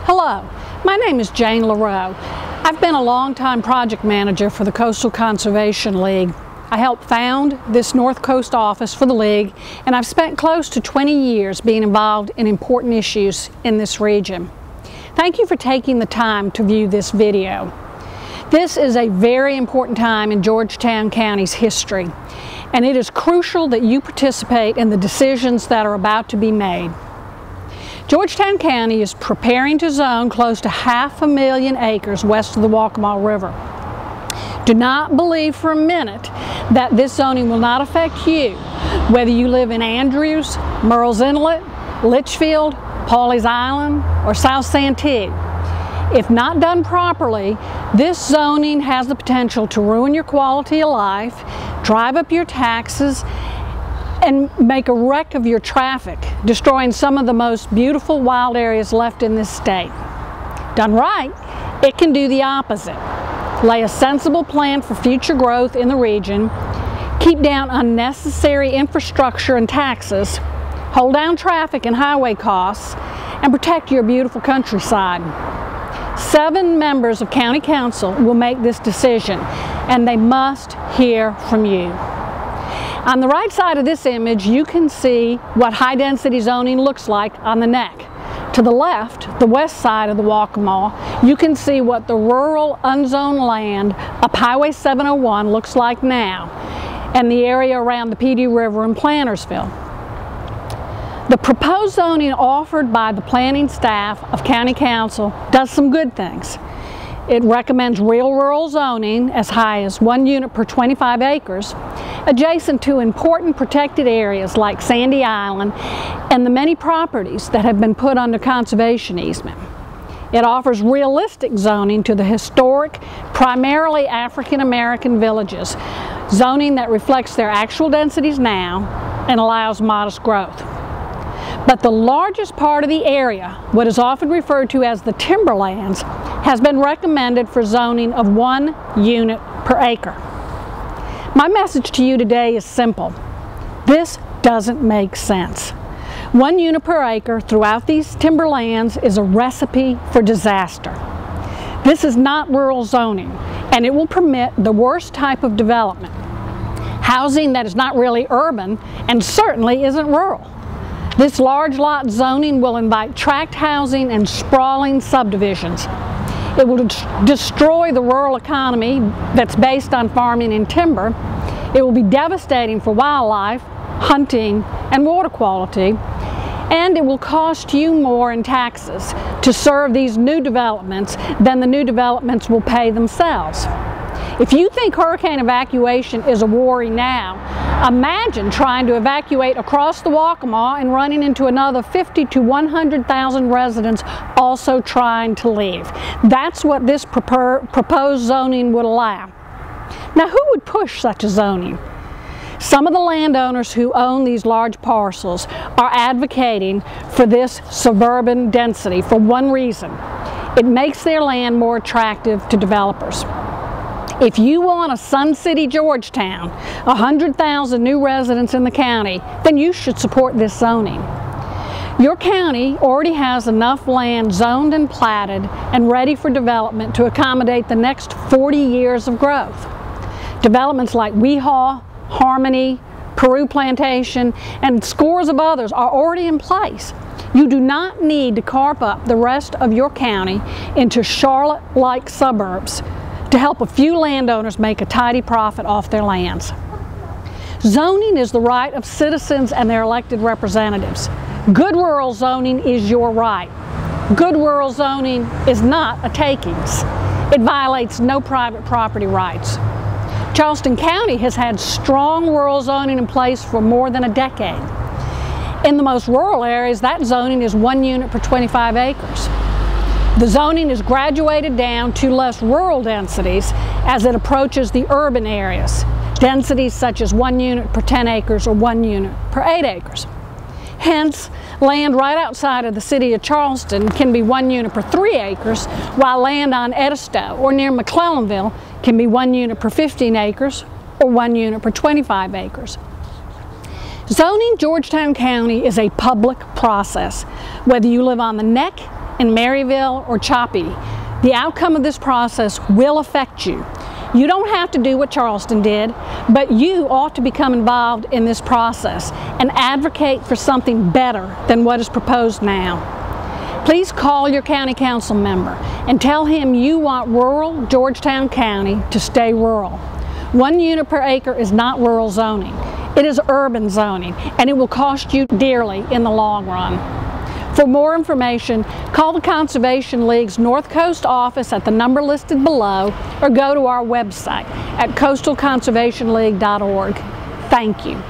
Hello, my name is Jane LaRoe. I've been a long-time project manager for the Coastal Conservation League. I helped found this North Coast office for the League, and I've spent close to 20 years being involved in important issues in this region. Thank you for taking the time to view this video. This is a very important time in Georgetown County's history, and it is crucial that you participate in the decisions that are about to be made. Georgetown County is preparing to zone close to 500,000 acres west of the Waccamaw River. Do not believe for a minute that this zoning will not affect you, whether you live in Andrews, Murrells Inlet, Litchfield, Pawleys Island, or South Santee. If not done properly, this zoning has the potential to ruin your quality of life, drive up your taxes, and make a wreck of your traffic, destroying some of the most beautiful wild areas left in this state. Done right, it can do the opposite. Lay a sensible plan for future growth in the region, keep down unnecessary infrastructure and taxes, hold down traffic and highway costs, and protect your beautiful countryside. 7 members of County Council will make this decision, and they must hear from you. On the right side of this image, you can see what high-density zoning looks like on the neck. To the left, the west side of the Waccamaw, you can see what the rural unzoned land up Highway 701 looks like now, and the area around the PD River in Plantersville. The proposed zoning offered by the planning staff of County Council does some good things. It recommends real rural zoning as high as 1 unit per 25 acres, adjacent to important protected areas like Sandy Island and the many properties that have been put under conservation easement. It offers realistic zoning to the historic, primarily African American villages, zoning that reflects their actual densities now and allows modest growth. But the largest part of the area, what is often referred to as the timberlands, has been recommended for zoning of 1 unit per acre. My message to you today is simple. This doesn't make sense. 1 unit per acre throughout these timberlands is a recipe for disaster. This is not rural zoning, and it will permit the worst type of development. Housing that is not really urban and certainly isn't rural. This large lot zoning will invite tract housing and sprawling subdivisions. It will destroy the rural economy that's based on farming and timber. It will be devastating for wildlife, hunting, and water quality. And it will cost you more in taxes to serve these new developments than the new developments will pay themselves. If you think hurricane evacuation is a worry now, imagine trying to evacuate across the Waccamaw and running into another 50 to 100,000 residents also trying to leave. That's what this proposed zoning would allow. Now, who would push such a zoning? Some of the landowners who own these large parcels are advocating for this suburban density for one reason. It makes their land more attractive to developers. If you want a Sun City, Georgetown, 100,000 new residents in the county, then you should support this zoning. Your county already has enough land zoned and platted and ready for development to accommodate the next 40 years of growth. Developments like Weehaw, Harmony, Peru Plantation, and scores of others are already in place. You do not need to carve up the rest of your county into Charlotte-like suburbs to help a few landowners make a tidy profit off their lands. Zoning is the right of citizens and their elected representatives. Good rural zoning is your right. Good rural zoning is not a takings. It violates no private property rights. Charleston County has had strong rural zoning in place for more than a decade. In the most rural areas, that zoning is 1 unit per 25 acres. The zoning is graduated down to less rural densities as it approaches the urban areas, densities such as 1 unit per 10 acres or 1 unit per 8 acres. Hence, land right outside of the city of Charleston can be 1 unit per 3 acres, while land on Edisto or near McClellanville can be 1 unit per 15 acres or 1 unit per 25 acres. Zoning Georgetown County is a public process. Whether you live on the neck, in Maryville or Choppy, the outcome of this process will affect you. You don't have to do what Charleston did, but you ought to become involved in this process and advocate for something better than what is proposed now. Please call your county council member and tell him you want rural Georgetown County to stay rural. 1 unit per acre is not rural zoning. It is urban zoning, and it will cost you dearly in the long run. For more information, call the Conservation League's North Coast office at the number listed below, or go to our website at coastalconservationleague.org. Thank you.